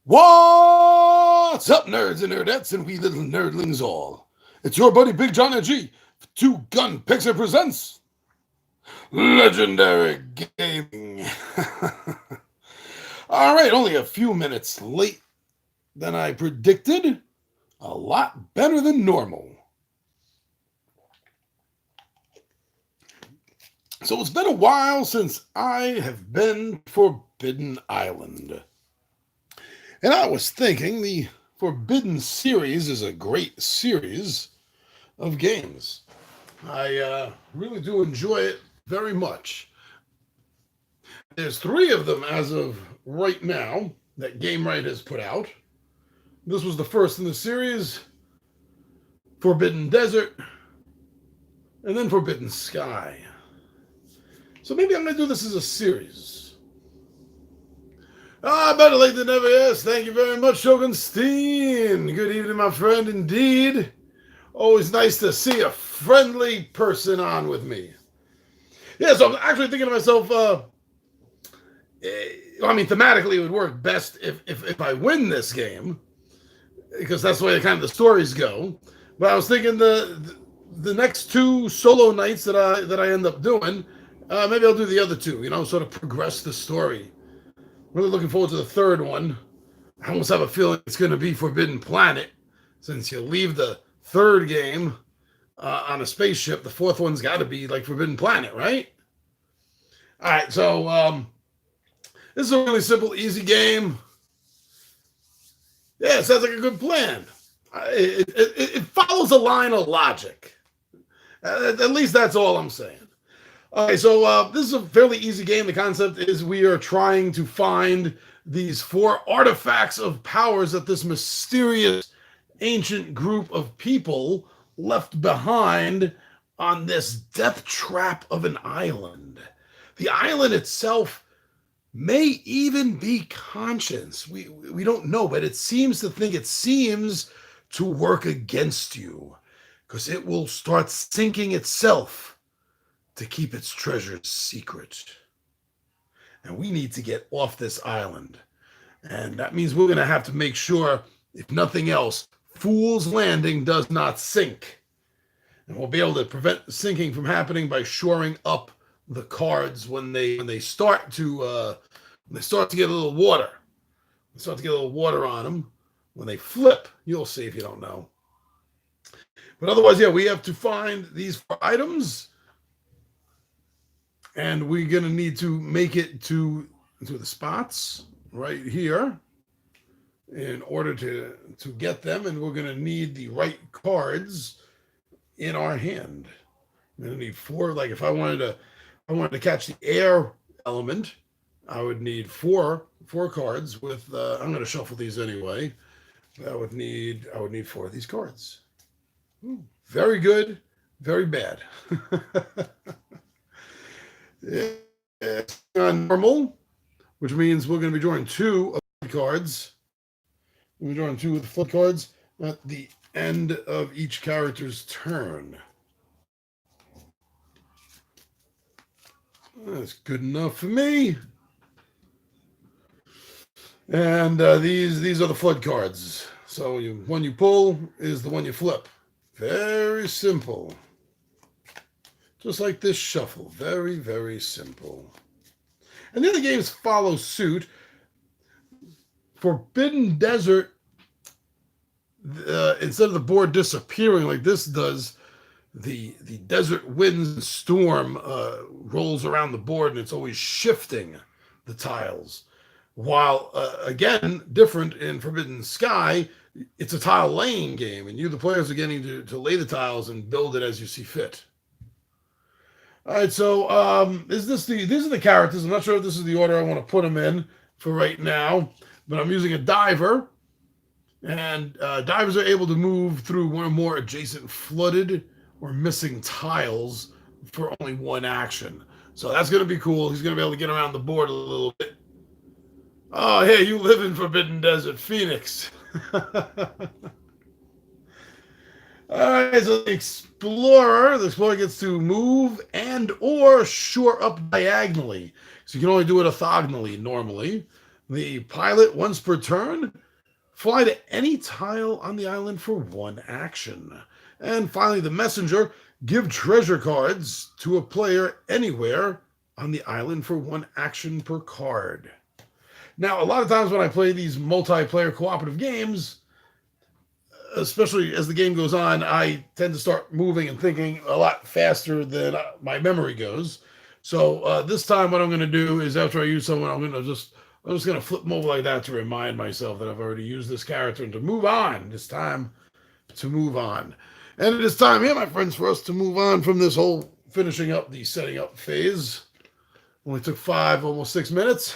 What's up, nerds and nerdettes, and we little nerdlings all? It's your buddy Big John and G. Two Gun Pixar presents Legendary Gaming. All right, only a few minutes late than I predicted. A lot better than normal. So it's been a while since I have been to Forbidden Island. And I was thinking the Forbidden series is a great series of games. I really do enjoy it very much. There's three of them as of right now that Game Right has put out. This was the first in the series, Forbidden Desert, and then Forbidden Sky. So maybe I'm going to do this as a series. Better late than never, yes. Thank you very much, Shogunstein. Good evening, my friend, indeed. Always nice to see a friendly person on with me. Yeah, so I'm actually thinking to myself, thematically it would work best if I win this game, because that's the way kind of the stories go. But I was thinking the next two solo nights that I end up doing, maybe I'll do the other two, sort of progress the story. Really looking forward to the third one. I almost have a feeling it's going to be Forbidden Planet, since you leave the third game on a spaceship. The fourth one's got to be like Forbidden Planet, right? All right, so this is a really simple, easy game. Yeah, it sounds like a good plan. It follows a line of logic. At least that's all I'm saying. Okay, so this is a fairly easy game. The concept is we are trying to find these 4 artifacts of powers that this mysterious ancient group of people left behind on this death trap of an island. The island itself may even be conscious. We don't know, but it seems to work against you, because it will start sinking itself to keep its treasures secret. And we need to get off this island. And that means we're going to have to make sure, if nothing else, Fool's Landing does not sink. And we'll be able to prevent the sinking from happening by shoring up the cards when they start to get a little water. They start to get a little water on them. When they flip, you'll see if you don't know. But otherwise, yeah, we have to find these 4 items. And we're going to need to make it to the spots right here in order to get them. And we're going to need the right cards in our hand. I'm going to need 4. Like if I wanted to catch the air element, I would need 4 cards with, I'm going to shuffle these anyway. I would need 4 of these cards. Ooh, very good, very bad. It's normal, which means we're going to be drawing 2 of the cards. We're drawing 2 of the flood cards at the end of each character's turn. That's good enough for me. And these are the flood cards. So one you pull is the one you flip. Very simple. Just like this shuffle. Very, very simple. And the other games follow suit. Forbidden Desert, instead of the board disappearing like this does, the desert winds and storm rolls around the board, and it's always shifting the tiles. While, again, different in Forbidden Sky, it's a tile laying game, and you, the players, are getting to lay the tiles and build it as you see fit. All right, so these are the characters. I'm not sure if this is the order I want to put them in for right now, but I'm using a diver, and divers are able to move through one or more adjacent flooded or missing tiles for only 1 action. So that's going to be cool. He's going to be able to get around the board a little bit. Oh, hey, you live in Forbidden Desert, Phoenix. All right, so the explorer gets to move and or shore up diagonally. So you can only do it orthogonally normally. The pilot, once per turn, fly to any tile on the island for one action. And finally, the messenger, give treasure cards to a player anywhere on the island for one action per card. Now, a lot of times when I play these multiplayer cooperative games, especially as the game goes on, I tend to start moving and thinking a lot faster than my memory goes. So this time, what I'm going to do is after I use someone, I'm just going to flip them over like that to remind myself that I've already used this character and to move on. It's time to move on. And it is time here, my friends, for us to move on from this whole finishing up the setting up phase. Only took 5, almost 6 minutes.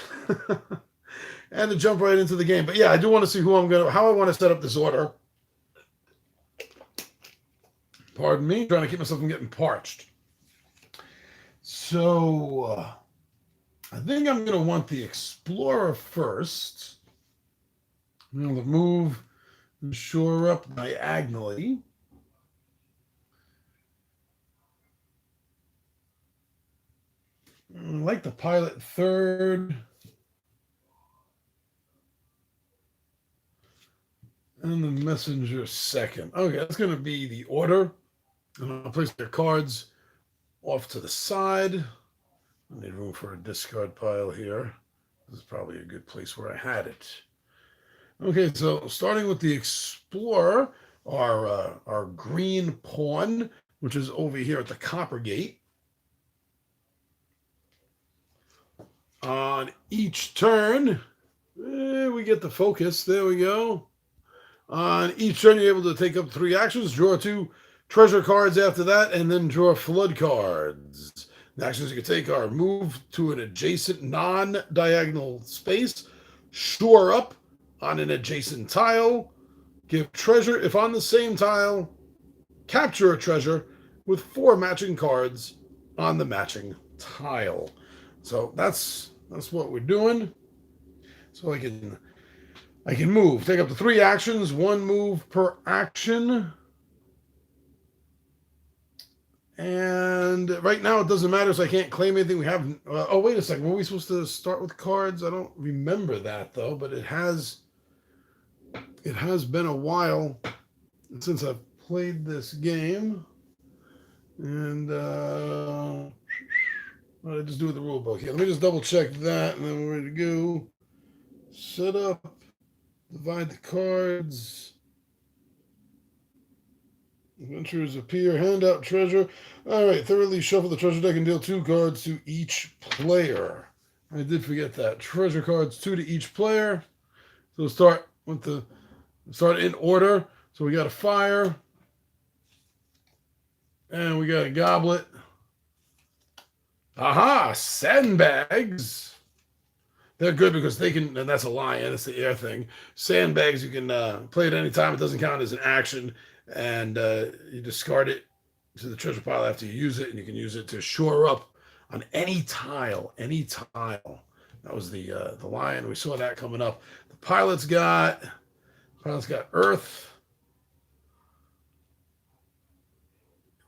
And to jump right into the game. But yeah, I do want to see how I want to set up this order. Pardon me, trying to keep myself from getting parched. So, I think I'm going to want the Explorer first. I'm going to move and shore up diagonally. I like the pilot third. And the messenger second. Okay, that's going to be the order. And I'll place their cards off to the side. I need room for a discard pile here. This is probably a good place where I had it. Okay, so starting with the Explorer, our green pawn, which is over here at the copper gate. On each turn, we get the focus. There we go. On each turn, you're able to take up 3 actions, draw 2 treasure cards after that, and then draw flood cards. The actions you can take are move to an adjacent non-diagonal space, shore up on an adjacent tile, give treasure if on the same tile, capture a treasure with 4 matching cards on the matching tile. So that's what we're doing. So I can move, take up to 3 actions, 1 move per action. And right now it doesn't matter, so I can't claim anything. We haven't. Oh, wait a second. Were we supposed to start with cards? I don't remember that though. But it has been a while since I've played this game. And what did I just do with the rule book here? Let me just double check that, and then we're ready to go. Set up. Divide the cards. Adventures appear. Hand out treasure. All right. Thoroughly shuffle the treasure deck and deal 2 cards to each player. I did forget that. Treasure cards 2 to each player. So start in order. So we got a fire. And we got a goblet. Aha! Sandbags. They're good because they can, and that's a lion, it's the air thing. Sandbags, you can play at any time. It doesn't count as an action. And you discard it to the treasure pile after you use it, and you can use it to shore up on any tile. That was the lion. We saw that coming up. The pilot's got earth.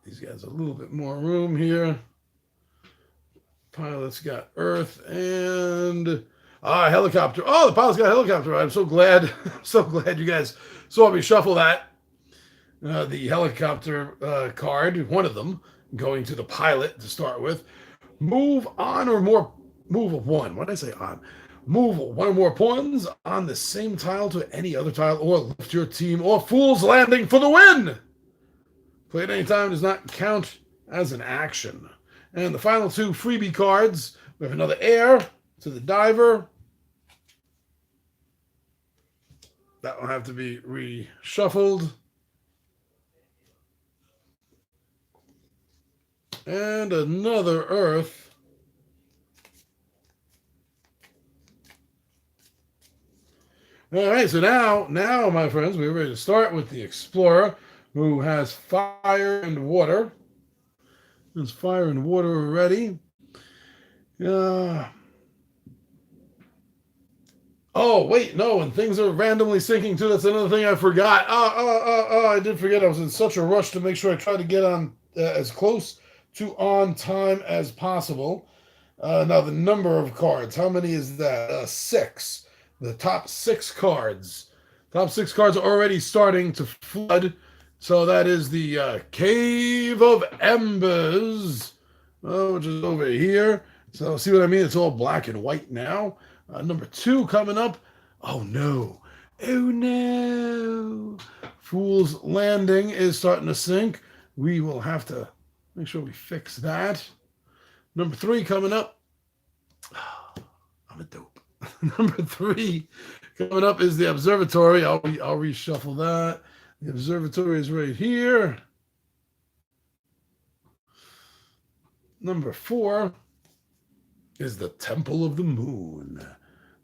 These guys a little bit more room here. Pilot's got earth and helicopter. Oh, the pilot's got a helicopter. I'm so glad. So glad you guys saw me shuffle that. The helicopter card, one of them, going to the pilot to start with. Move one. What did I say on? Move 1 or more pawns on the same tile to any other tile, or lift your team or fool's landing for the win. Play at any time does not count as an action. And the final 2 freebie cards, we have another air to the diver. That will have to be reshuffled. And another earth. All right, so now, my friends, we're ready to start with the Explorer, who has fire and water. There's fire and water already. Oh, wait, no, and things are randomly syncing too. That's another thing I forgot. I did forget. I was in such a rush to make sure I tried to get on as close to on time as possible. Now, the number of cards, how many is that? 6. the top 6 cards. Top 6 cards are already starting to flood. So that is the Cave of Embers, which is over here. So see what I mean? It's all black and white now. Number 2 coming up. Oh no. Oh no. Fool's Landing is starting to sink. We will have to make sure we fix that. Number 3 coming up. I'm a dope. Number 3 coming up is the Observatory. I'll reshuffle that. The Observatory is right here. Number 4 is the Temple of the Moon.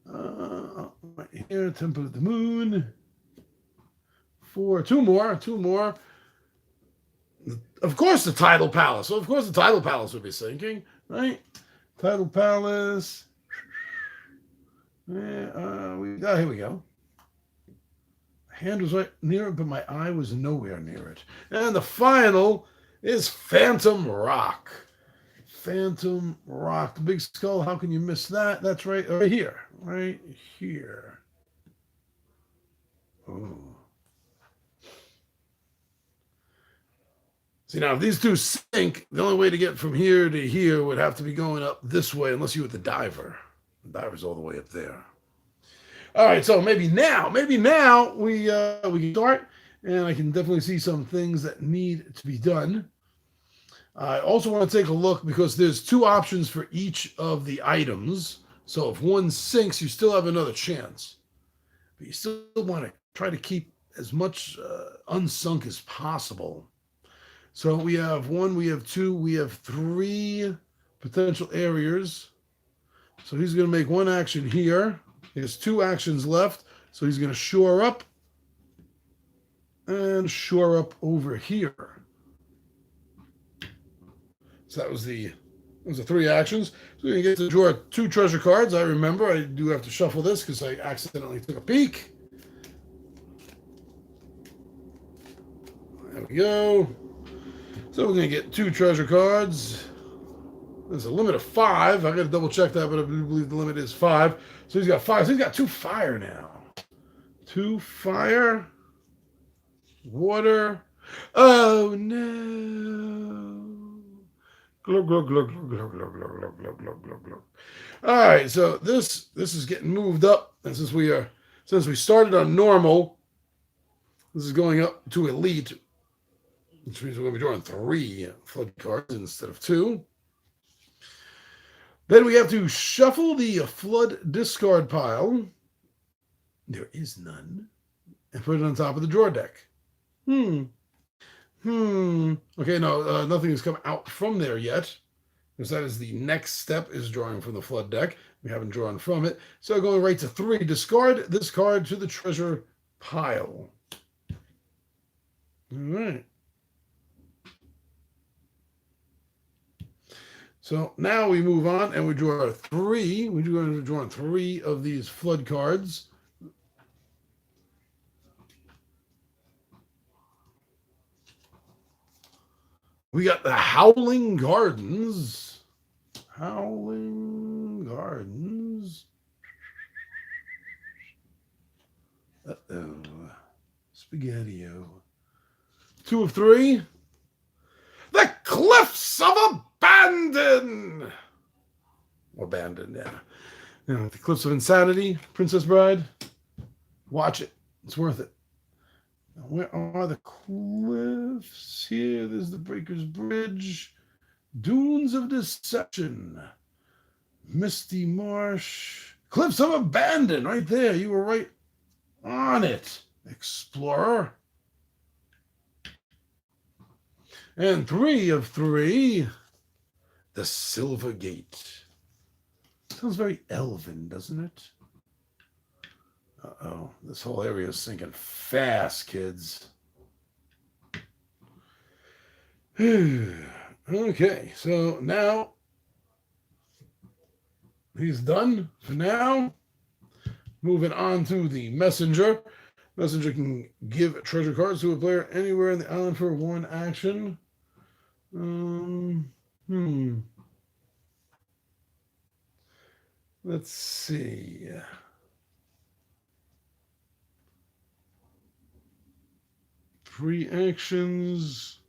Right here, Temple of the Moon. 4, 2 more. Of course, the Tidal Palace. So, of course, the Tidal Palace would be sinking, right? Tidal Palace. Here we go. Hand was right near it, but my eye was nowhere near it. And the final is Phantom Rock. Phantom Rock. The big skull, how can you miss that? That's right here. Right here. Ooh. See, now, if these two sink, the only way to get from here to here would have to be going up this way, unless you were the diver. The diver's all the way up there. All right, so maybe now we can start, and I can definitely see some things that need to be done. I also want to take a look because there's 2 options for each of the items. So if one sinks, you still have another chance, but you still want to try to keep as much unsunk as possible. So we have 1, we have 2, we have 3 potential areas. So he's going to make 1 action here. He has 2 actions left. So he's going to shore up and shore up over here. So that was the 3 actions. So we get to draw 2 treasure cards. I remember I do have to shuffle this because I accidentally took a peek. There we go. So we're going to get 2 treasure cards. There's a limit of 5. I got to double check that, but I believe the limit is 5. So he's got 5. So he's got 2 fire now. 2 fire. Water. Oh no. Glug, glug, glug, glug, glug, glug, glug, glug, glug, glug, glug, glug. All right, so this is getting moved up. And since we started on normal, this is going up to elite, which means we're going to be drawing 3 flood cards instead of 2. Then we have to shuffle the flood discard pile. There is none. And put it on top of the draw deck. Okay, no, nothing has come out from there yet. Because that is the next step, is drawing from the flood deck. We haven't drawn from it. So going right to 3. Discard this card to the treasure pile. All right. So now we move on and we draw 3. We're going to draw 3 of these flood cards. We got the Howling Gardens. Howling Gardens. Uh-oh. Spaghetti-o. 2 of 3. The Cliffs of Abandon. Or Abandon, yeah. The Cliffs of Insanity, Princess Bride. Watch it. It's worth it. Now, where are the cliffs? Here, there's the Breaker's Bridge. Dunes of Deception. Misty Marsh. Cliffs of Abandon, right there. You were right on it, Explorer. And 3 of 3, the Silver Gate. Sounds very elven, doesn't it? Uh-oh, this whole area is sinking fast, kids. Okay, so now he's done for now. Moving on to the Messenger. Messenger can give treasure cards to a player anywhere in the island for 1 action. Let's see. 3 actions.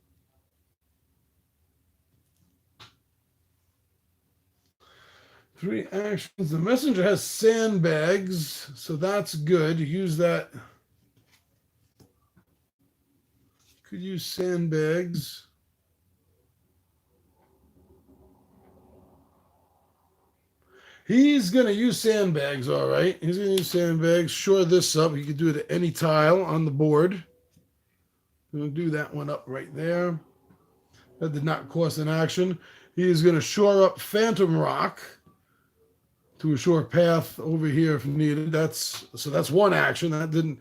Three actions. The messenger has sandbags, so that's good. Use that. Could use sandbags. He's going to use sandbags, all right. He's going to use sandbags. Shore this up. He could do it at any tile on the board. I'm going to do that one up right there. That did not cost an action. He is going to shore up Phantom Rock to a short path over here if needed. That's one action. That didn't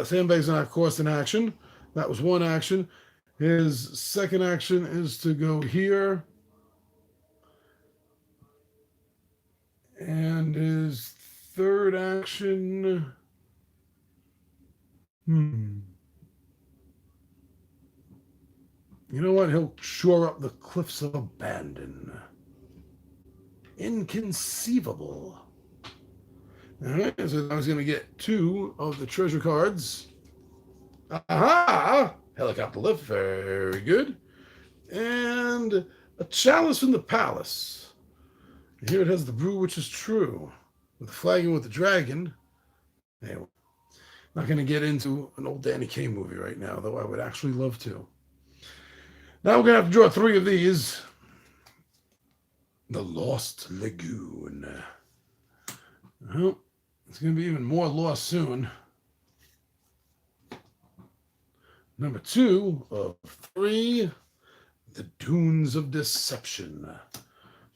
sandbags did not cost an action. That was one action. His second action is to go here. And his third action. You know what? He'll shore up the Cliffs of Abandon. Inconceivable. All right, so I was going to get 2 of the treasure cards. Aha! Helicopter lift, very good. And a chalice from the palace. Here it has the brew, which is true. With the flagon with the dragon. Anyway, not going to get into an old Danny Kaye movie right now, though I would actually love to. Now we're going to have to draw 3 of these. The Lost Lagoon. Well, it's going to be even more lost soon. Number 2 of 3, The Dunes of Deception.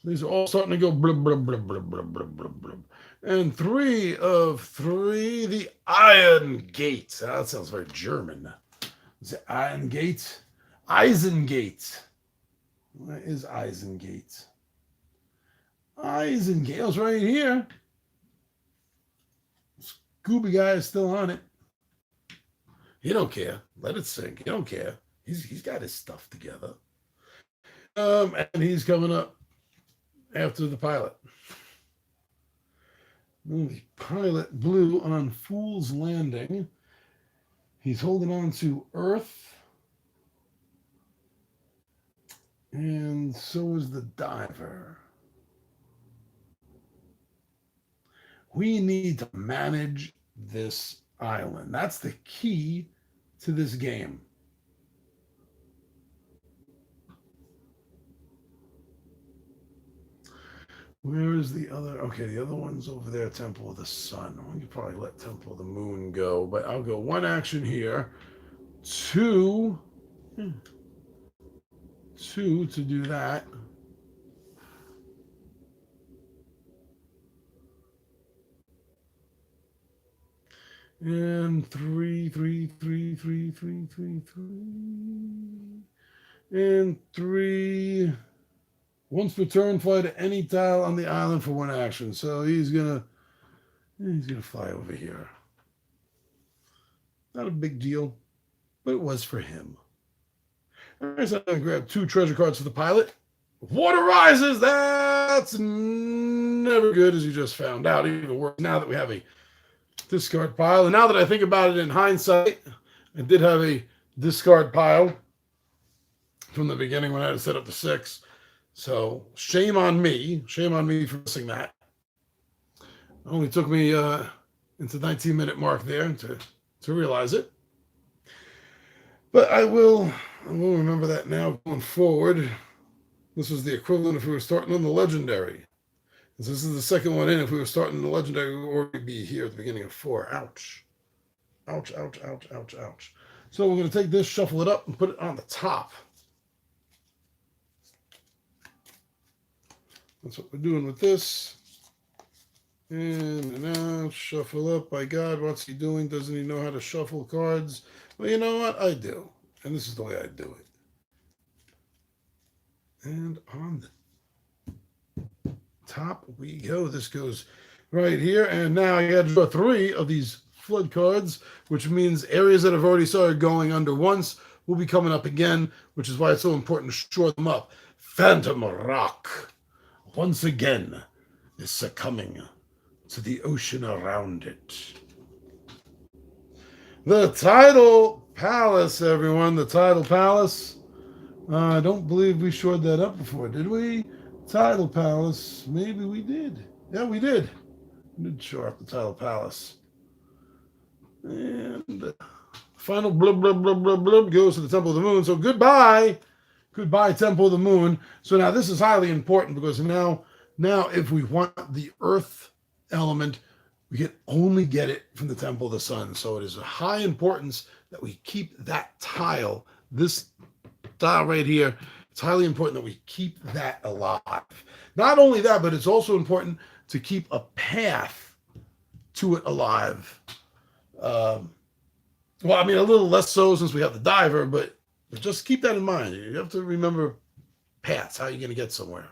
These are all starting to go blub, blub, blub, blub, blub, blub, blub, blub. And 3 of 3, The Iron Gate. That sounds very German. Is it Iron Gate? Eisengate. Where is Eisengate? Eisengate. Right here. Scooby guy is still on it. He don't care. Let it sink. He don't care. He's got his stuff together. And he's coming up after the pilot. The pilot blew on Fool's Landing. He's holding on to Earth. And so is the diver. We need to manage this island. That's the key to this game. Where is the other? Okay, the other one's over there, Temple of the Sun. We could probably let Temple of the Moon go, but I'll go 1 action here. 2 to do that. And 3. And 3. Once per turn, fly to any tile on the island for 1 action. So he's gonna fly over here. Not a big deal, but it was for him. All right, so I'm gonna grab 2 treasure cards for the pilot. Water rises. That's never good, as you just found out. Even worse now that we have a discard pile. And now that I think about it in hindsight, I did have a discard pile from the beginning when I had to set up the 6. So shame on me. Shame on me for missing that. It only took me into the 19-minute mark there to realize it. But I will remember that now going forward. This was the equivalent if we were starting on the legendary. This is the second one in. If we were starting the legendary, we would already be here at the beginning of 4. Ouch. Ouch, ouch, ouch, ouch, ouch. So we're going to take this, shuffle it up, and put it on the top. That's what we're doing with this. And now shuffle up. By God, what's he doing? Doesn't he know how to shuffle cards? Well, you know what? I do. And this is the way I do it. And on the top we go. This goes right here. And now I got to draw 3 of these flood cards, which means areas that have already started going under once will be coming up again, which is why it's so important to shore them up. Phantom Rock, once again, is succumbing to the ocean around it. The Untitled palace, everyone. The Tidal Palace. I don't believe we showed that up before, did we? Tidal Palace. Maybe we did. Yeah, we did. We did show up the Tidal Palace. And final blub, blub, blub, blub, blub goes to the Temple of the Moon. So goodbye. Goodbye, Temple of the Moon. So now this is highly important because now if we want the Earth element, we can only get it from the Temple of the Sun. So it is of high importance that we keep that tile, this tile right here. It's highly important that we keep that alive. Not only that, but it's also important to keep a path to it alive. Well, I mean, a little less so since we have the diver, but just keep that in mind. You have to remember paths, how you're going to get somewhere.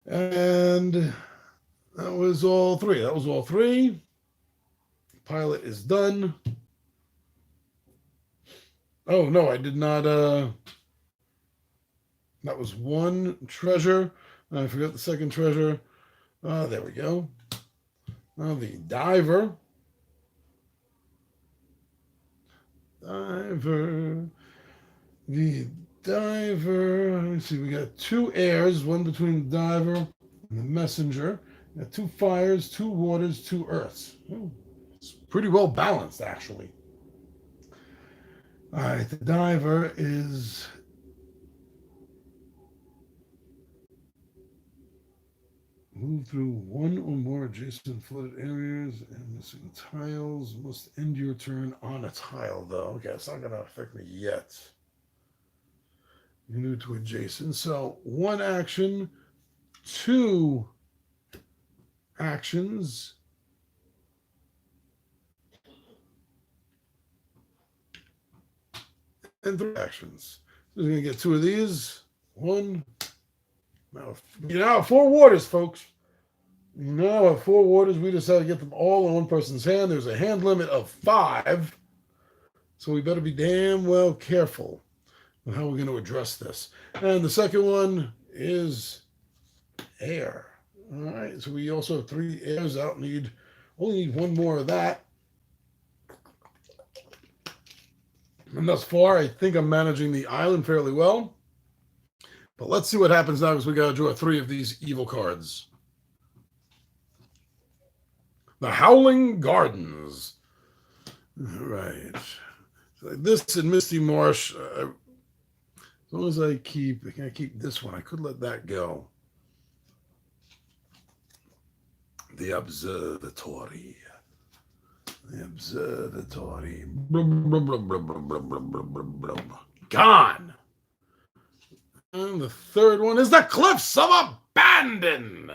And that was all three. Pilot is done. Oh, no, I did not. That was one treasure. I forgot the second treasure. There we go. The diver. The diver. Let me see. We got two airs, one between the diver and the messenger. We got 2 fires, 2 waters, 2 earths. Oh, it's pretty well balanced, actually. All right, the diver is move through one or more adjacent flooded areas and missing tiles. Must end your turn on a tile, though. Okay, it's not going to affect me yet. You move to adjacent. So 1 action, 2 actions. And 3 actions. So we're going to get 2 of these. 1. Now 4 waters, folks. Now at 4 waters, we just have to get them all in one person's hand. There's a hand limit of 5. So we better be damn well careful with how we're going to address this. And the second one is air. All right. So we also have 3 airs out. Only need 1 more of that. And thus far, I think I'm managing the island fairly well. But let's see what happens now because we got to draw 3 of these evil cards. The Howling Gardens. All right. So this and Misty Marsh. As long as I can't keep this one. I could let that go. The Observatory. The Observatory. Gone. And the third one is the Cliffs of Abandon.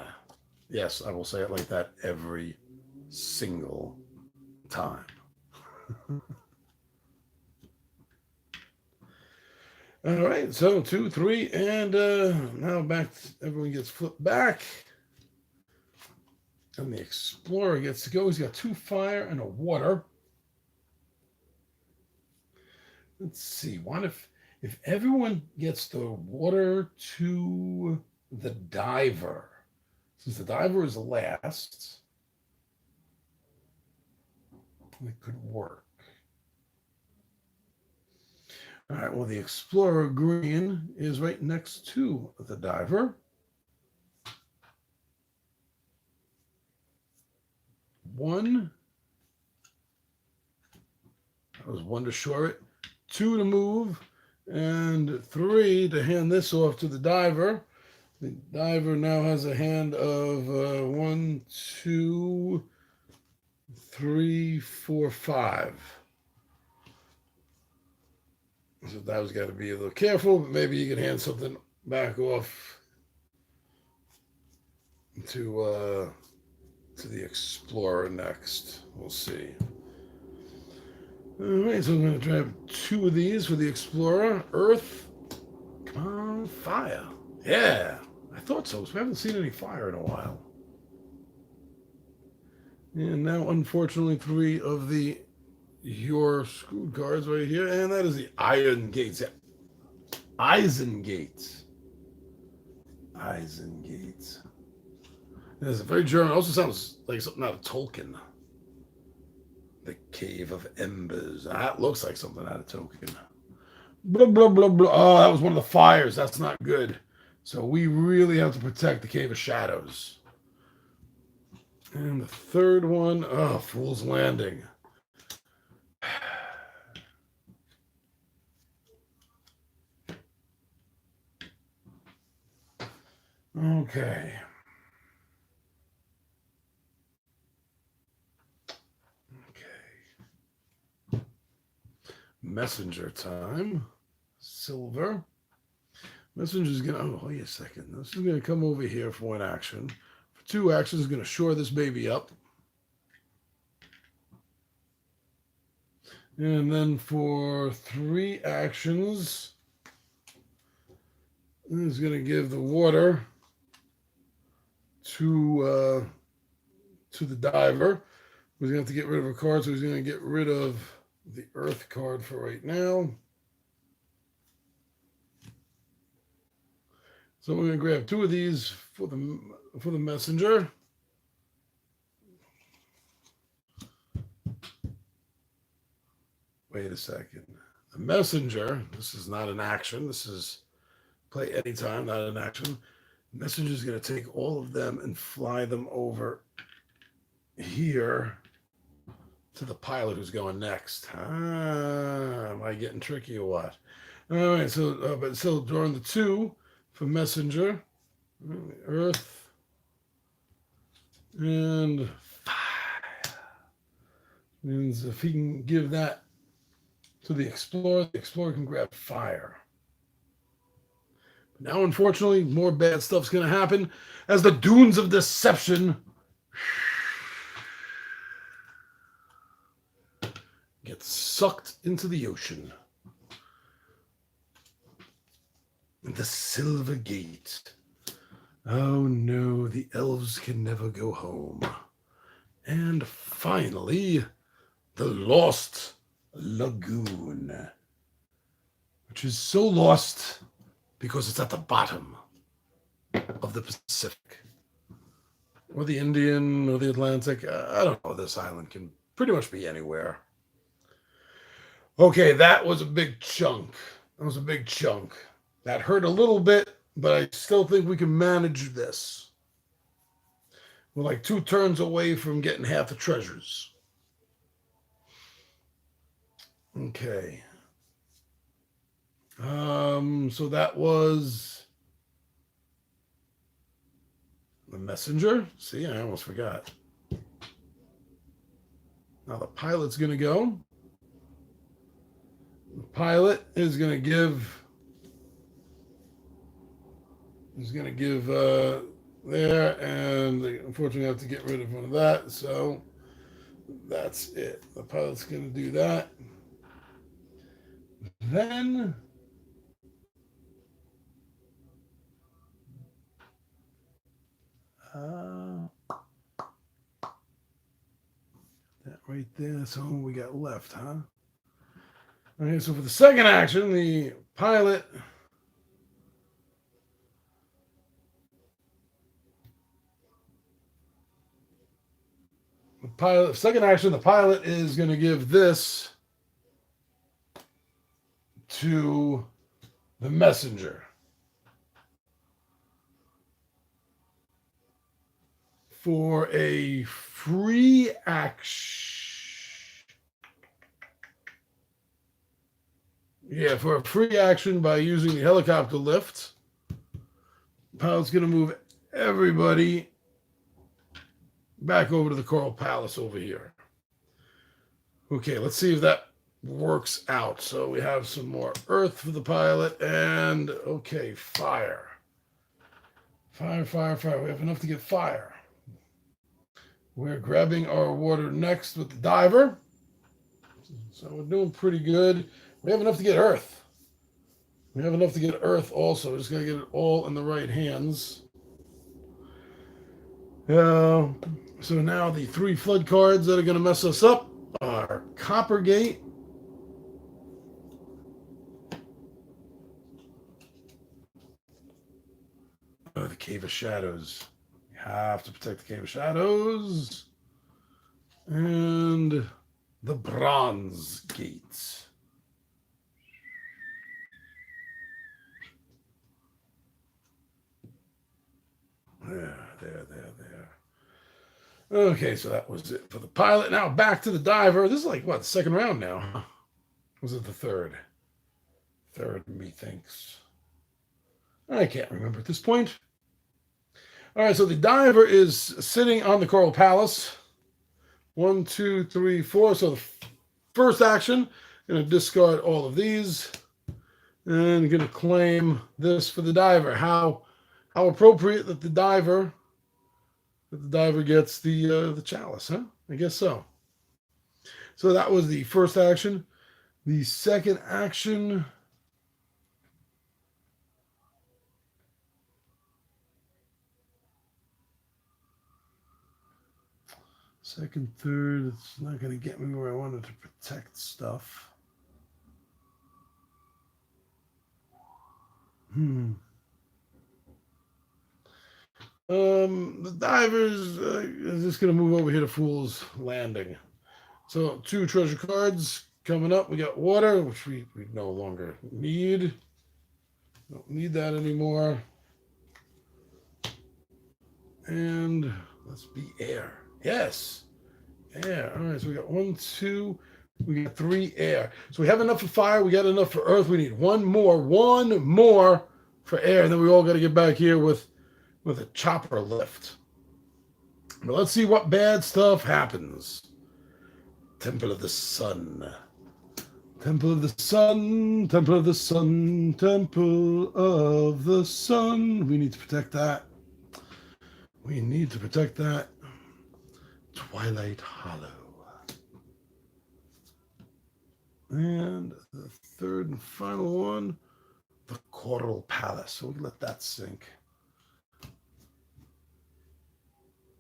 Yes, I will say it like that every single time. All right, so 2, 3, and now back. Everyone gets flipped back. And the explorer gets to go. He's got 2 fire and a water. Let's see. What if everyone gets the water to the diver? Since the diver is last, it could work. All right. Well, the explorer green is right next to the diver. 1. That was 1 to shore it. 2 to move. And 3 to hand this off to the diver. The diver now has a hand of 1, 2, 3, 4, 5. So the diver's got to be a little careful, but maybe you can hand something back off to the explorer next. We'll see. All right, so I'm going to grab 2 of these for the explorer. Earth, come on, fire. Yeah, I thought so. So we haven't seen any fire in a while. And now, unfortunately, 3 of your screwed cards right here, and that is the Iron Gates. Eisengates. It's a very German. Also sounds like something out of Tolkien. The Cave of Embers. That looks like something out of token. Blah, blah, blah, blah. Oh, that was one of the fires. That's not good. So we really have to protect the Cave of Shadows. And the third one, oh, Fool's Landing. Okay. Messenger time. Silver. Messenger's gonna, oh, wait a second. This is gonna come over here for one action. For two actions, gonna shore this baby up. And then for three actions, is gonna give the water to the diver. He's gonna have to get rid of a card, so he's gonna get rid of the earth card for right now. So we're gonna grab two of these for the messenger. Wait a second. The messenger, this is not an action. This is play anytime, not an action. Messenger is gonna take all of them and fly them over here to the pilot who's going next. Am I getting tricky or what? All right, so but still drawing the two for messenger, earth, and fire. Means if he can give that to the explorer can grab fire. But now, unfortunately, more bad stuff's going to happen as the dunes of deception get sucked into the ocean. The Silver Gate. Oh no, the elves can never go home. And finally, the Lost Lagoon, which is so lost because it's at the bottom of the Pacific, or the Indian, or the Atlantic. I don't know. This island can pretty much be anywhere. Okay, that was a big chunk. That hurt a little bit, but I still think we can manage this. We're like 2 turns away from getting half the treasures. Okay. So that was the messenger. See, I almost forgot. Now the pilot's going to go. The pilot is going to give there, and unfortunately I have to get rid of one of that, so that's it. The pilot's going to do that. Then that right there, that's all we got left, huh? Okay, so for the second action, the pilot second action, the pilot is going to give this to the messenger for a free action. Yeah, for a free action by using the helicopter lift. The pilot's going to move everybody back over to the Coral Palace over here. Okay, let's see if that works out. So we have some more earth for the pilot, and okay, fire. Fire. We have enough to get fire. We're grabbing our water next with the diver. So we're doing pretty good. We have enough to get earth. We have enough to get earth also. We're just going to get it all in the right hands. So now the 3 flood cards that are going to mess us up are Coppergate, the Cave of Shadows. You have to protect the Cave of Shadows. And the Bronze Gate. There. Okay, so that was it for the pilot. Now back to the diver. This is like, what, the second round now? Was it the third? Third, methinks. I can't remember at this point. All right, so the diver is sitting on the Coral Palace. 1, 2, 3, 4. So the first action, going to discard all of these. And going to claim this for the diver. How appropriate that the diver gets the chalice, huh? I guess so. So that was the first action. The second action. Second, third, it's not going to get me where I wanted to protect stuff. The divers is just going to move over here to Fool's Landing. So 2 treasure cards coming up. We got water, which we no longer need. Don't need that anymore. And let's be air. Yes. Air. All right, so we got 1, 2, we got 3 air. So we have enough for fire, we got enough for earth. We need one more for air, and then we all got to get back here with a chopper lift. But let's see what bad stuff happens. Temple of the Sun. Temple of the Sun, Temple of the Sun, Temple of the Sun. We need to protect that. We need to protect that. Twilight Hollow. And the third and final one, the Coral Palace. So we let that sink.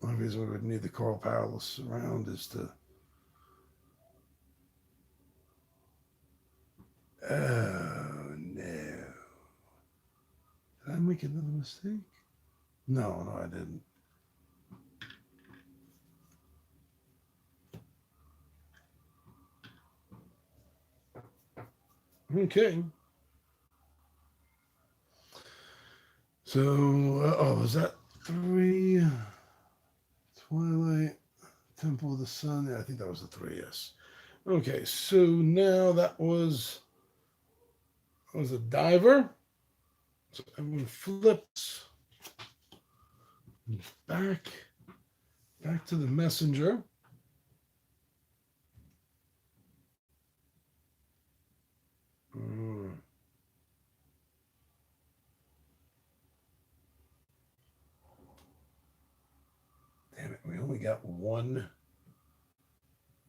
Obviously, we would need the Coral Palace around is to. Oh no! Did I make another mistake? No, I didn't. Okay. So, was that 3? Twilight, Temple of the Sun. Yeah, I think that was the 3, yes. Okay, so now that was a diver. So everyone flips back to the messenger. Damn it, we only got one.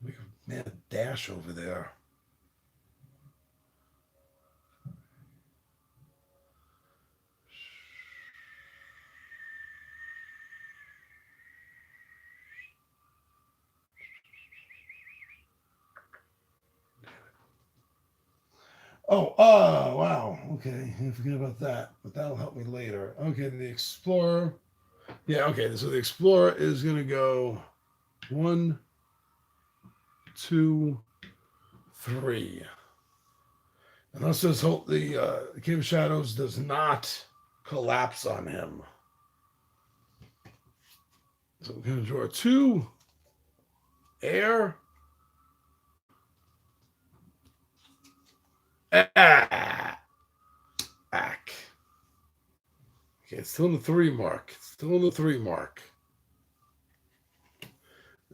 We could man a dash over there. Oh, wow. Okay, I forget about that, but that'll help me later. Okay, the Explorer. Yeah, okay, so the Explorer is going to go 1, 2, 3. And let's just hope the Cave of Shadows does not collapse on him. So we're going to draw 2 air. Back. Okay, it's still in the 3 mark.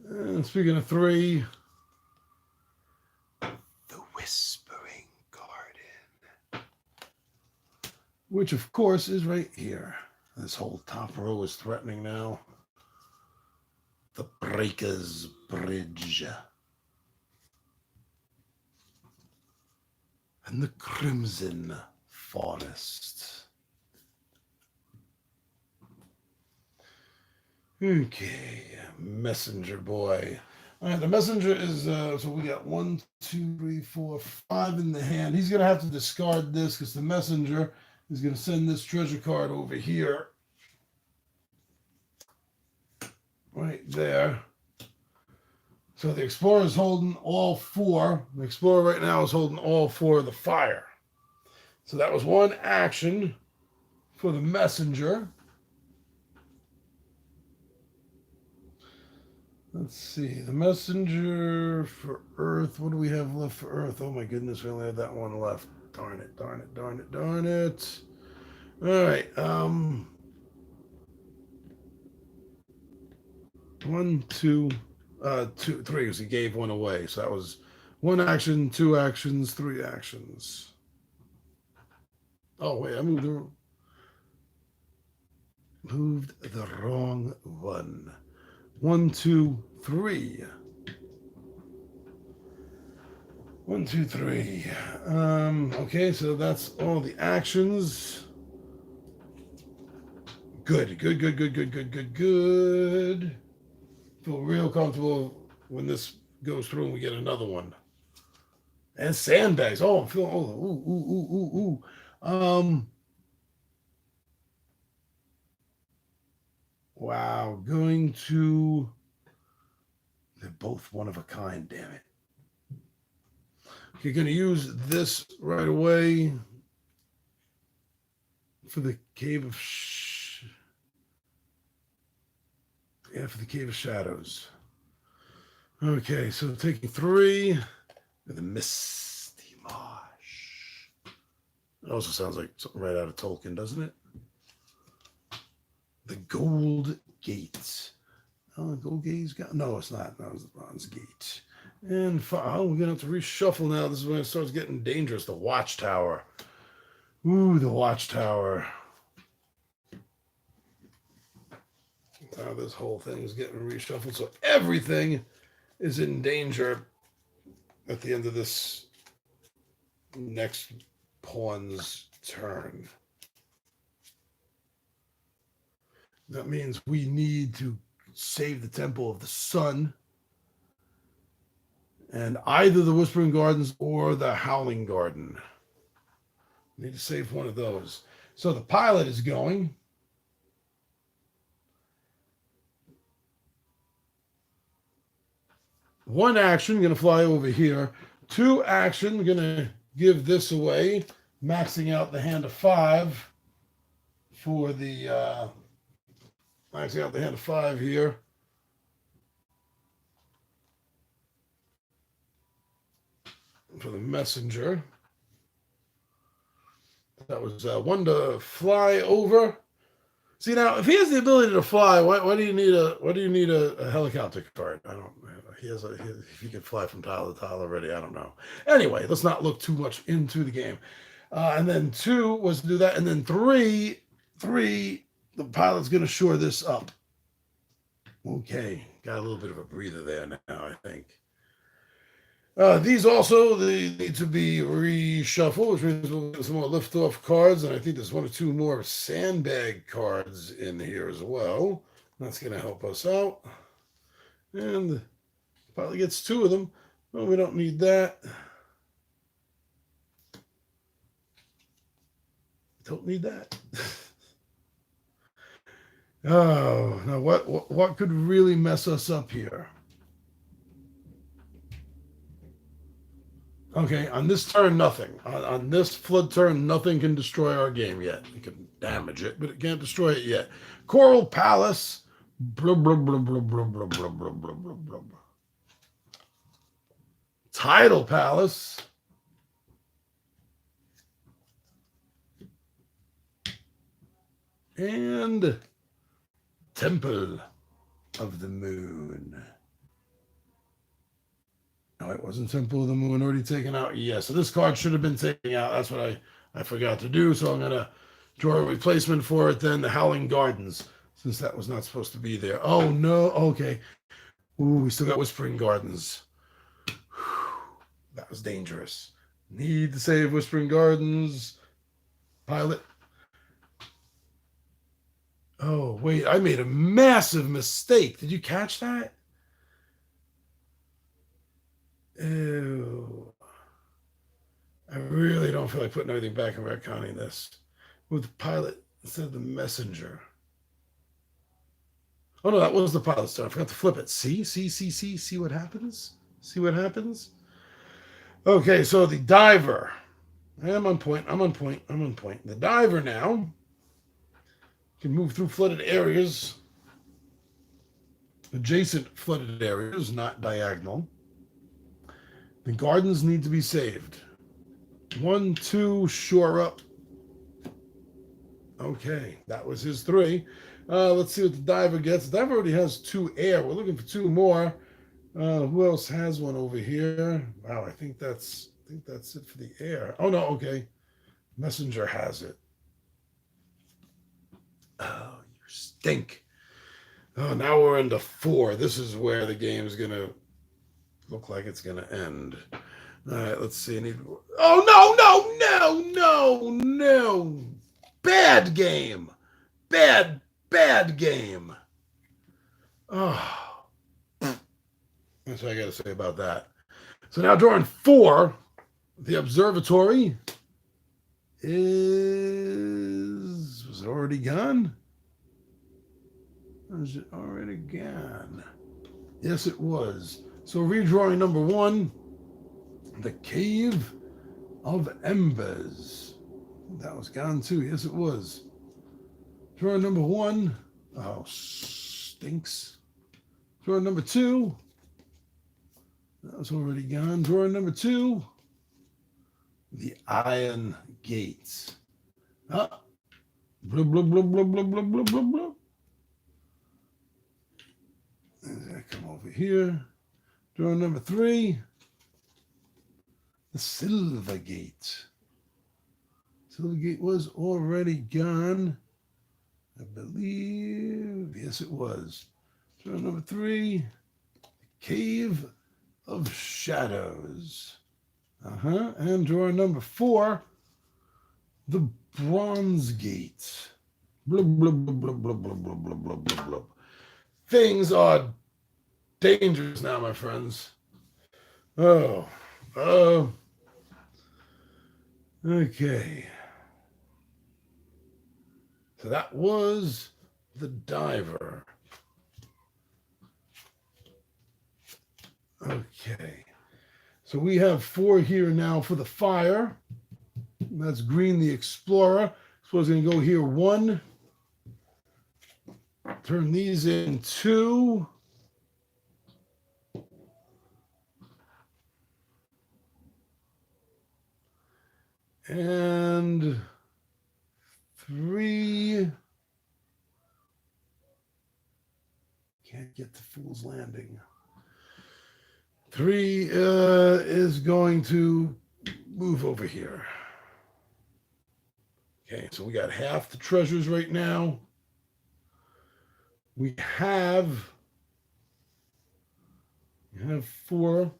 And speaking of 3, the Whispering Garden, which of course is right here. This whole top row is threatening now. The Breaker's Bridge. And the Crimson Forest. Okay, messenger boy. All right, the messenger is, so we got 1, 2, 3, 4, 5 in the hand. He's going to have to discard this because the messenger is going to send this treasure card over here. Right there. So the Explorer is holding all four. The Explorer right now is holding all four of the fire. So that was one action for the Messenger. Let's see. The Messenger for Earth. What do we have left for Earth? Oh my goodness, we only have that one left. Darn it, darn it, darn it, darn it. All right. One, two, two, three, because he gave one away. So that was one action, two actions, three actions. Oh wait, I moved the wrong one. One, two, three. One, two, three. Okay, so that's all the actions. Good, good, good, good, good, good, good, good. Feel real comfortable when this goes through and we get another one. And sandbags. Oh, I'm feeling. Oh, ooh, ooh, ooh, ooh, ooh. Wow. Going to. They're both one of a kind. Damn it. You're going to use this right away for the Cave of. Yeah, for the Cave of Shadows. Okay, so taking three with the Misty Marsh. It also sounds like something right out of Tolkien, doesn't it? The Gold Gate. Oh, the Gold Gate's got. No, it's not. No, it's the Bronze Gate. And we're going to have to reshuffle now. This is when it starts getting dangerous. The Watchtower. Ooh, the Watchtower. Now this whole thing is getting reshuffled. So everything is in danger at the end of this next pawn's turn. That means we need to save the Temple of the Sun. And either the Whispering Gardens or the Howling Garden. We need to save one of those. So the pilot is going. One action, going to fly over here. Two action, going to give this away, maxing out the hand of five for the maxing out the hand of five here. For the Messenger. That was one to fly over. See now, if he has the ability to fly, why do you need a helicopter card? I don't. If he can fly from tile to tile already, I don't know. Anyway, let's not look too much into the game. And then two was to do that, and then three, the pilot's going to shore this up. Okay, got a little bit of a breather there now, I think. These also they need to be reshuffled, which means we'll get some more liftoff cards, and I think there's one or two more sandbag cards in here as well. That's going to help us out. And probably gets two of them. Well, we don't need that. Don't need that. Oh, now what could really mess us up here? Okay, on this turn, nothing. On this flood turn, nothing can destroy our game yet. It can damage it, but it can't destroy it yet. Coral Palace. Blah, blah, blah, blah, blah, blah, blah, blah, blah, blah, blah. Tidal Palace. And Temple of the Moon. No, it wasn't Temple of the Moon already taken out. Yeah, so this card should have been taken out. That's what I forgot to do. So I'm going to draw a replacement for it then. The Howling Gardens, since that was not supposed to be there. Oh, no. Okay. Ooh, we still got Whispering Gardens. Whew, that was dangerous. Need to save Whispering Gardens. Pilot. Oh, wait. I made a massive mistake. Did you catch that? Ew. I really don't feel like putting everything back and retconning this. With the pilot instead of the Messenger. Oh no, that was the pilot star. I forgot to flip it. See what happens? See what happens? Okay, so the diver. I'm on point. I'm on point. I'm on point. The diver now can move through flooded areas, adjacent flooded areas, not diagonal. The gardens need to be saved. 1, 2, shore up. Okay, that was his 3. Let's see what the diver gets. The diver already has 2 air. We're looking for 2 more. Who else has one over here? Wow, I think that's it for the air. Oh no, okay. Messenger has it. Oh, you stink. Oh, now we're into 4. This is where the game's gonna look like it's gonna end. All right, let's see. Oh no! Bad game. Bad game. Oh, that's what I got to say about that. So now drawing 4, the observatory was it already gone? Was it already gone? Yes, it was. So redrawing number 1, the Cave of Embers. That was gone too. Yes, it was. Drawing number 1. Oh, stinks. Drawing number 2. That was already gone. Drawing number 2. The Iron Gates. Ah. Blah, blah, blah, blah, blah, blah, blah, blah, blah. I come over here. Drawing number 3. The Silver Gate. Silver Gate was already gone. I believe. Yes, it was. Drawing number 3. Cave of Shadows. And drawing number 4. The Bronze Gate. Blah, blah, blah, blah, blah, blah, blah, blah, blah, blah, blah. Things are dangerous now, my friends. Oh. Okay. So that was the diver. Okay. So we have 4 here now for the fire. That's green, the explorer. So it's going to go here 1. Turn these in 2. And 3. Can't get to Fool's Landing. 3 is going to move over here. Okay, so we got half the treasures right now. We have 4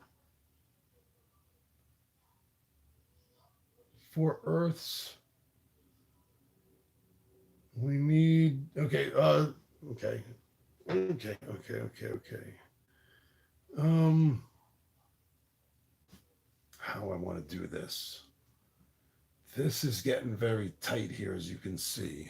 earths. We need okay. How I want to do this. This is getting very tight here, as you can see.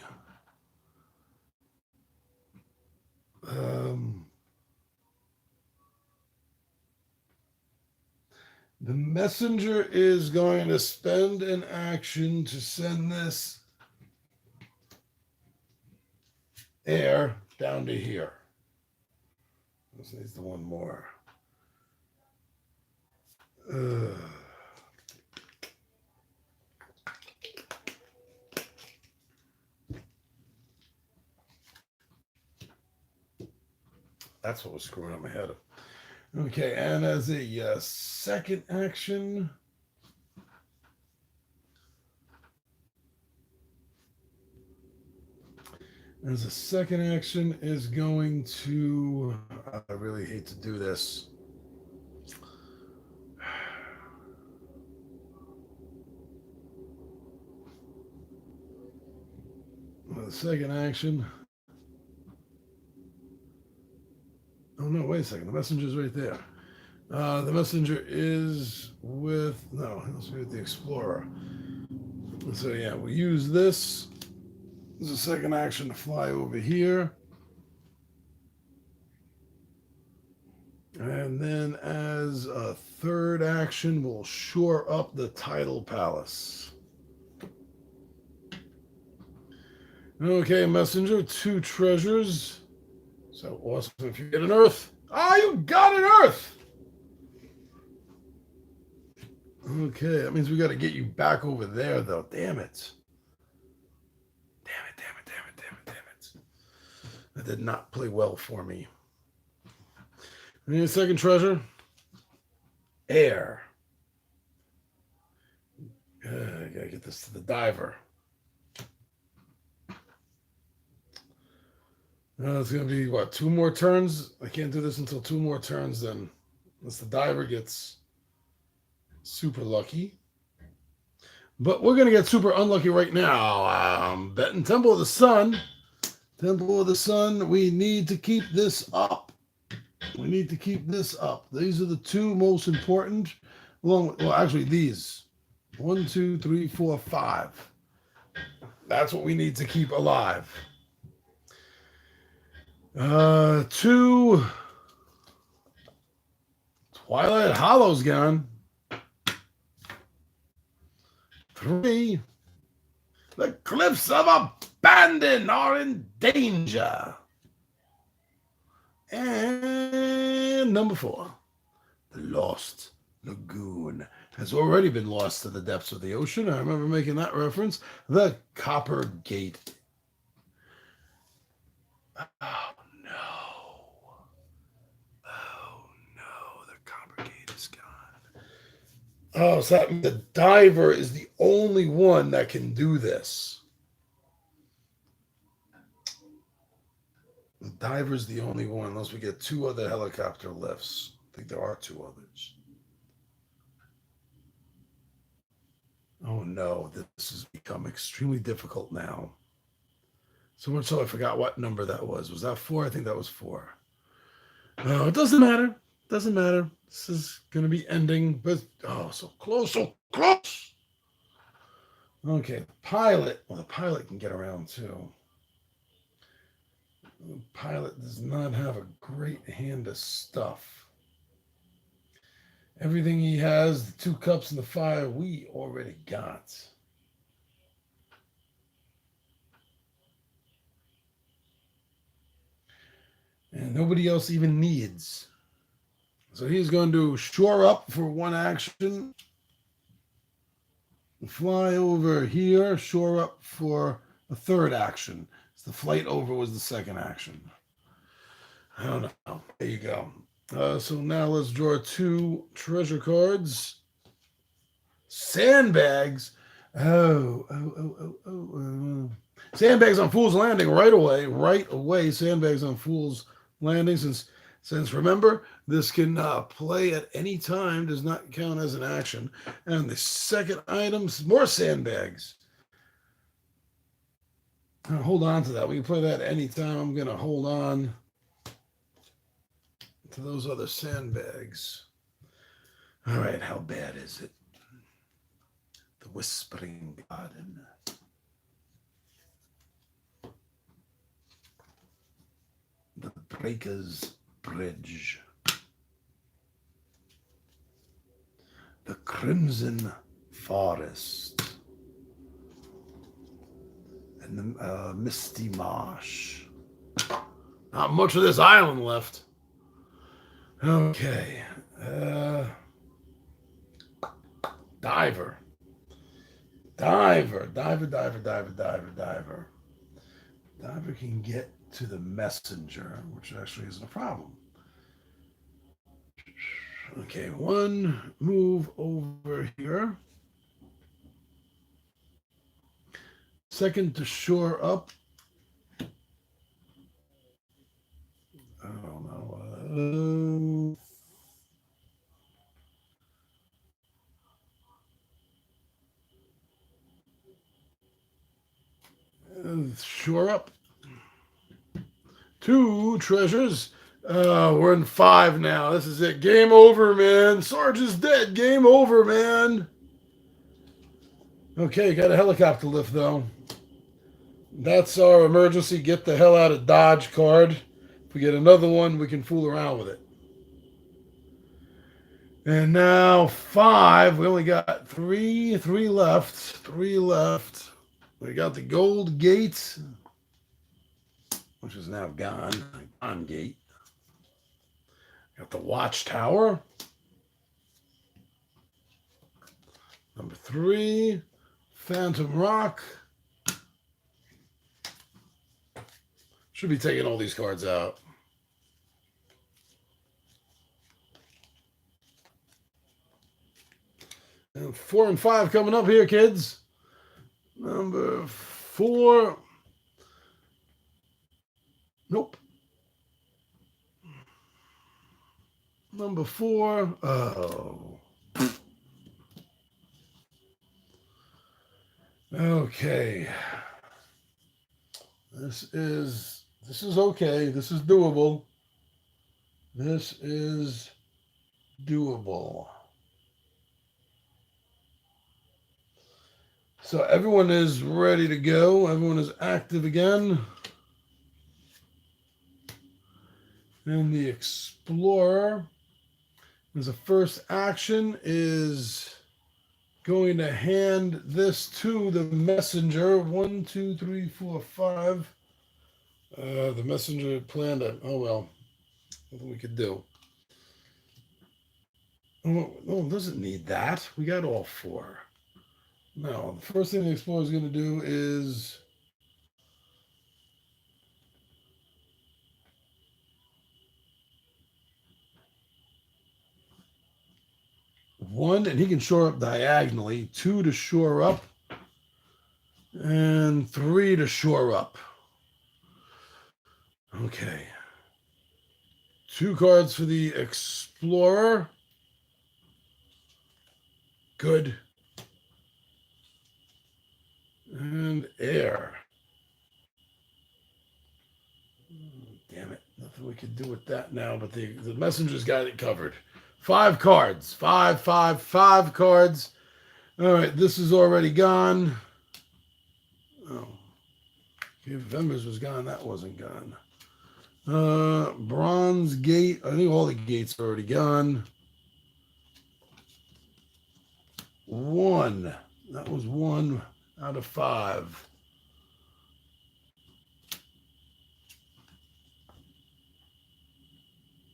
The messenger is going to spend an action to send this air down to here. This needs the 1 more. That's what was screwing up my head. Okay, and as a second action, is going to, I really hate to do this. The second action. Oh, no, wait a second. The messenger's right there. The messenger is with the explorer. So, yeah, we use this as a second action to fly over here. And then as a third action, we'll shore up the tidal palace. Okay, messenger, 2 treasures. So awesome if you get an earth. Ah, you got an earth! Okay, that means we got to get you back over there, though. Damn it. Damn it. That did not play well for me. We need a second treasure. Air. I gotta get this to the diver. It's gonna be what, 2 more turns? I can't do this until 2 more turns then. Unless the diver gets super lucky. But we're gonna get super unlucky right now. Betting Temple of the Sun. Temple of the Sun, we need to keep this up. We need to keep this up. These are the 2 most important. Well, actually, these. 1, 2, 3, 4, 5. That's what we need to keep alive. 2. Twilight Hollow's gone. 3. The Cliffs of Abandon are in danger. And number 4. The Lost Lagoon has already been lost to the depths of the ocean. I remember making that reference. The Copper Gate. Oh no, the Copper Gate is gone. Oh, so that means the diver is the only one that can do this. The diver's the only one, unless we get 2 other helicopter lifts. I think there are 2 others. Oh no, this has become extremely difficult now. So much so I forgot what number that was. Was that 4? I think that was 4. No, it doesn't matter. Doesn't matter. This is going to be ending, but so close, so close. Okay, the pilot. Well, the pilot can get around too. The pilot does not have a great hand of stuff. Everything he has, the 2 cups and the fire, we already got. And nobody else even needs. So he's going to shore up for 1 action. Fly over here, shore up for a 3rd action. So the flight over was the 2nd action. I don't know. There you go. So now let's draw 2 treasure cards. Sandbags. Sandbags on Fool's Landing right away. Sandbags on Fool's Landing. Since remember, this can play at any time, does not count as an action. And the second item, more sandbags. I'll hold on to that. We can play that any time. I'm going to hold on to those other sandbags. All right, how bad is it? The Whispering Garden. The Breaker's Bridge. The Crimson Forest. And the Misty Marsh. Not much of this island left. Okay. Diver. Diver can get to the messenger, which actually isn't a problem. Okay, 1 move over here. 2nd to shore up. I don't know. Shore up. 2 treasures. We're in 5 now. This is it. Game over, man. Sarge is dead. Game over, man. Okay, got a helicopter lift, though. That's our emergency get the hell out of Dodge card. If we get another one, we can fool around with it. And now 5. We only got three left. 3 left. We got the gold gate, which is now gone. Gone gate. Got the watchtower. Number 3, Phantom Rock. Should be taking all these cards out. And 4 and 5 coming up here, kids. Number 4. Nope. Number 4. Oh. Okay. This is okay. This is doable. This is doable. So everyone is ready to go. Everyone is active again. And the Explorer, as a first action, is going to hand this to the Messenger. 1, 2, 3, 4, 5. The Messenger planned it. Oh well, nothing we could do. Oh, it doesn't need that. We got all 4. No, the first thing the Explorer is going to do is one, and he can shore up diagonally. 2 to shore up, and 3 to shore up. Okay. 2 cards for the Explorer. Good. And air. Damn it. Nothing we can do with that now, but the Messenger's got it covered. 5 cards. 5 cards. All right, this is already gone. Oh. If Embers was gone, that wasn't gone. Bronze gate. I think all the gates are already gone. 1. That was 1 out of 5.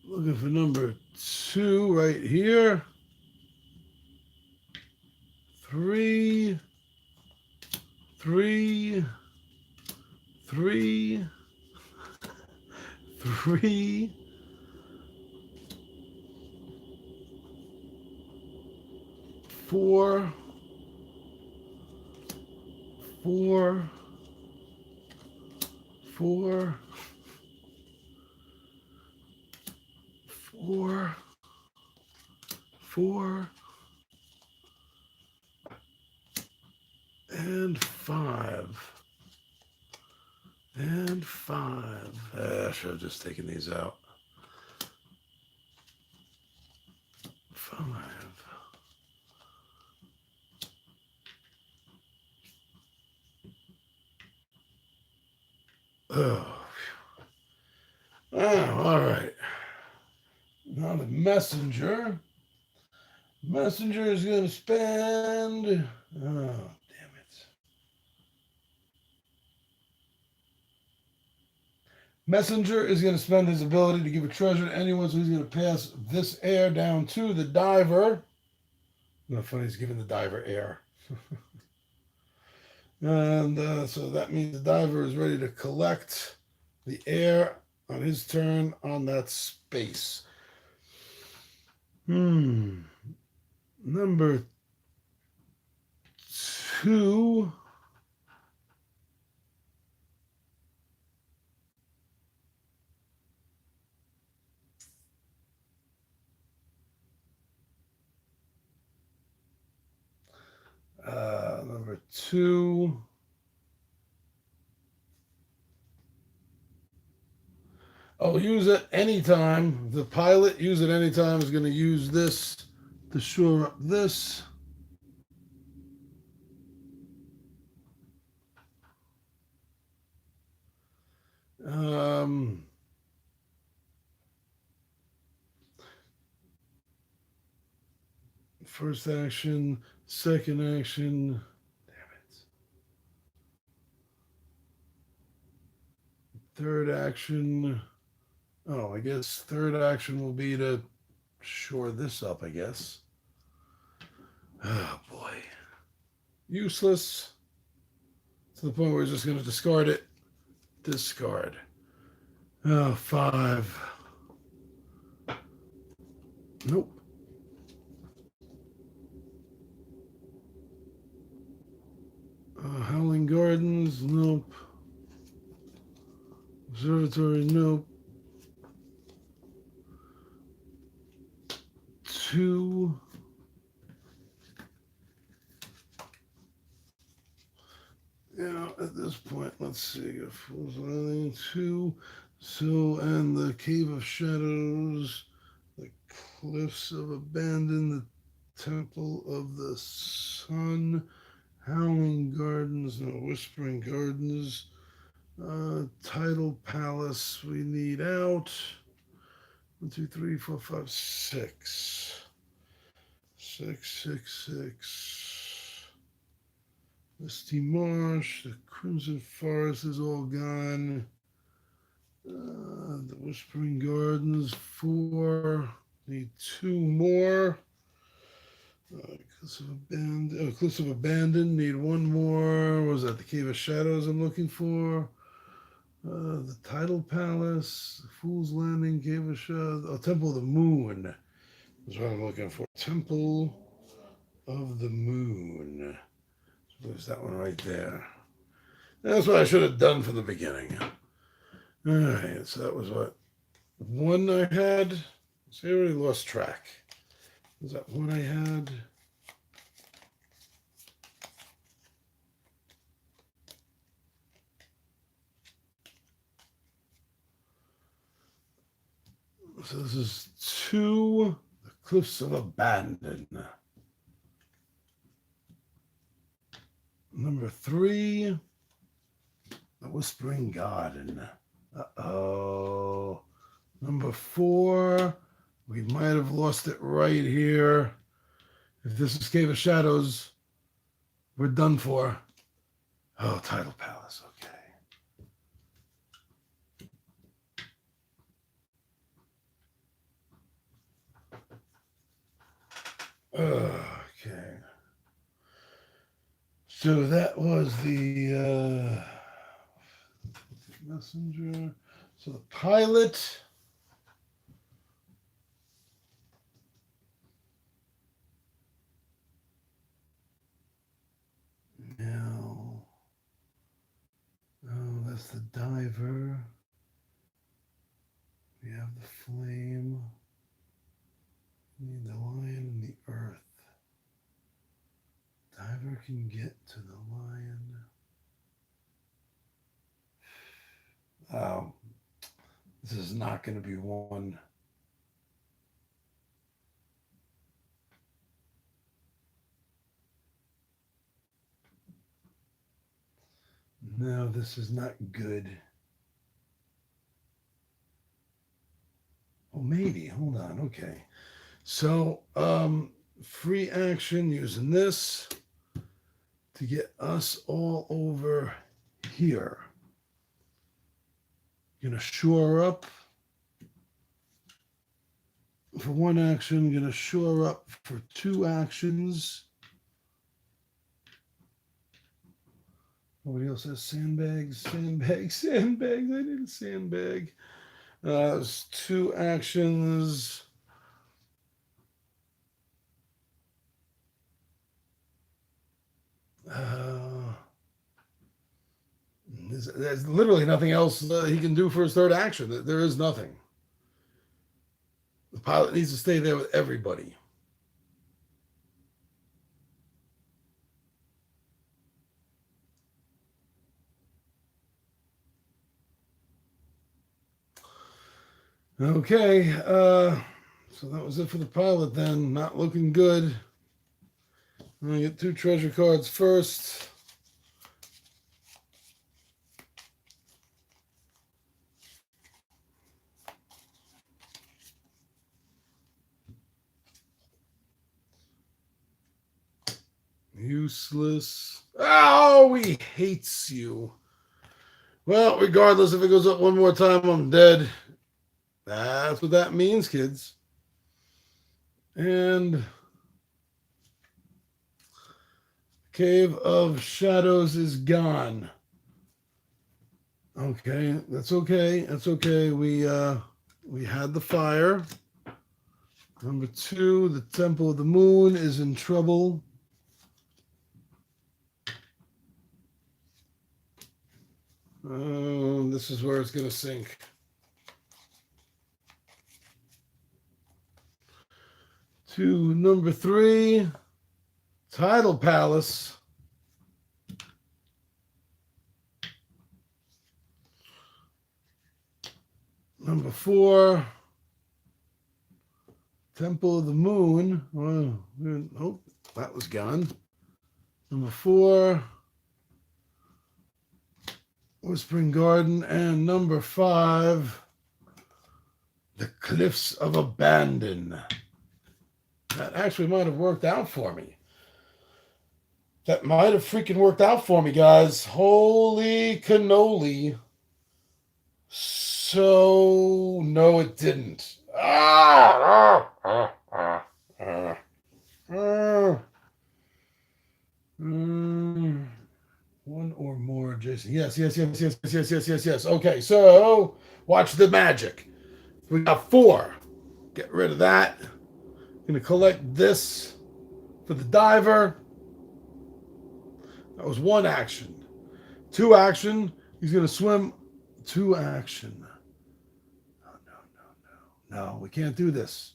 Looking for number 2 right here. 3, 3, 3, 3, 4, 4, 4, 4, 4, and 5. And 5. I should have just taken these out. 5. Oh. Oh, all right. Now the Messenger. Messenger is going to spend. Oh, damn it. Messenger is going to spend his ability to give a treasure to anyone, so he's going to pass this air down to the diver. Not funny, he's giving the diver air. And so that means the diver is ready to collect the air on his turn on that space. Number 2. Number 2. Oh, use it anytime. The pilot, use it anytime, is going to use this to shore up this. First action, second action. Damn it. Third action. Oh, I guess third action will be to shore this up, I guess. Oh, boy. Useless. To the point where we're just going to discard it. Discard. Oh, 5. Nope. Howling Gardens, nope. Observatory, nope. 2. Yeah, at this point, let's see. If it was anything, 2. So, and the Cave of Shadows, the Cliffs of Abandon, the Temple of the Sun, Howling Gardens, no, Whispering Gardens, Tidal Palace, we need out. 1, 2, 3, 4, 5, 6. 6, 6, 6. Misty Marsh, the Crimson Forest is all gone. The Whispering Gardens, 4. Need 2 more. Cliffs of Abandon, need 1 more. What was that? The Cave of Shadows I'm looking for. The Tidal Palace, Fool's Landing, Cave of Shadows. Oh, Temple of the Moon is what I'm looking for. Temple of the Moon. So there's that one right there. That's what I should have done from the beginning. All right, so that was what? 1 I had. So I already lost track. Was that 1 I had? So this is 2, the Cliffs of Abandon. Number 3, the Whispering Garden. Uh-oh. Number 4, we might have lost it right here. If this is Cave of Shadows, we're done for. Oh, Tidal Palace, okay. Okay. So that was the messenger. So the pilot. Now, oh, that's the diver. We have the flame. We need the lion and the earth. Diver can get to the lion. Oh, this is not going to be 1. No, this is not good. Oh, maybe. Hold on. Okay. So, free action using this to get us all over here. Gonna shore up for 1 action. Gonna shore up for 2 actions. Nobody else has sandbags. Sandbags. I need a sandbag. There's 2 actions. There's literally nothing else he can do for his 3rd action. There is nothing. The pilot needs to stay there with everybody. Okay, so that was it for the pilot then. Not looking good. I'm going to get 2 treasure cards first. Useless. Oh, he hates you. Well, regardless, if it goes up one more time, I'm dead. That's what that means, kids. And Cave of Shadows is gone. Okay, that's okay. That's okay. We had the fire. Number 2, the Temple of the Moon is in trouble. This is where it's going to sink. To number 3, Tidal Palace. Number 4, Temple of the Moon. Oh, that was gone. Number 4, Whispering Garden. And number 5, The Cliffs of Abandon. That actually might have worked out for me. That might have freaking worked out for me, guys. Holy cannoli. So, no, it didn't. One or more, Jason. Yes. Okay, so watch the magic. We got 4. Get rid of that. Gonna collect this for the diver. That was 1 action. 2 action. He's gonna swim. 2 action. No, we can't do this.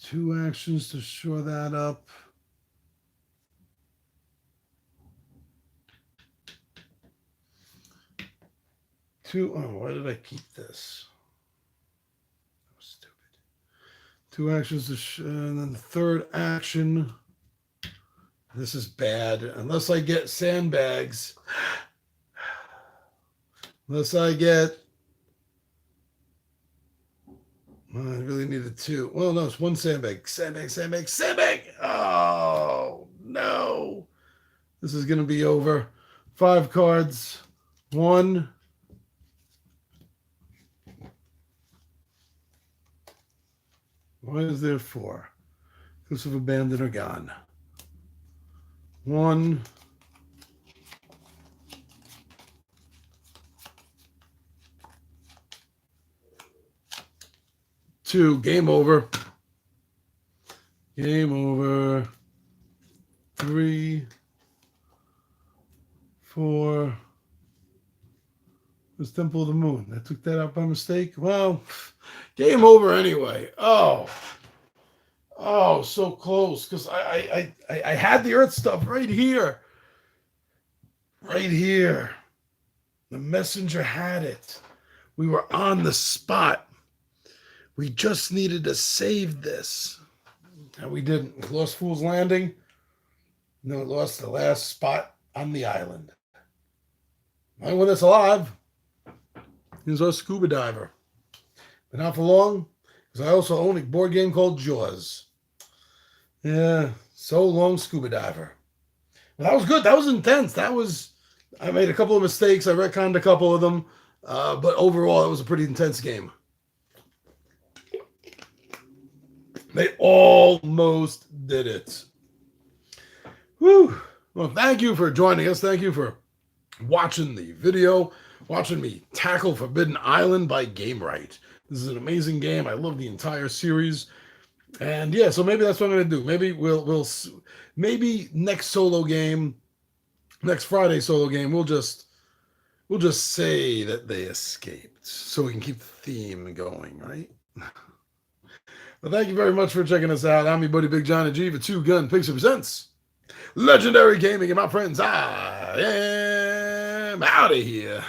2 actions to shore that up. 2. Oh, why did I keep this? That was stupid. 2 actions to and then the 3rd action. This is bad. Unless I get sandbags. Unless I get. I really needed 2. Well, no, it's 1 sandbag. Sandbag. Oh, no. This is going to be over. 5 cards. 1. Why is there 4? Cliffs of Abandon are gone. 1. 2. Game over. Game over. 3. 4. It's Temple of the Moon. I took that out by mistake. Well, game over anyway. Oh, so close. Because I had the Earth stuff right here. Right here. The messenger had it. We were on the spot. We just needed to save this. And we didn't. We lost Fool's Landing. No, we lost the last spot on the island. The only one that's alive is our scuba diver. But not for long, because I also own a board game called Jaws. Yeah, so long, scuba diver. But that was good. That was intense. I made a couple of mistakes. I retconned a couple of them. But overall, it was a pretty intense game. They almost did it. Whew. Well, thank you for joining us. Thank you for watching the video, watching me tackle Forbidden Island by Gamewright. This is an amazing game. I love the entire series. And yeah, so maybe that's what I'm going to do. Maybe maybe next solo game, next Friday solo game, we'll just say that they escaped so we can keep the theme going, right? Well, thank you very much for checking us out. I'm your buddy Big Johnny G for Two Gun Picture Presents Legendary Gaming. And my friends, I am out of here.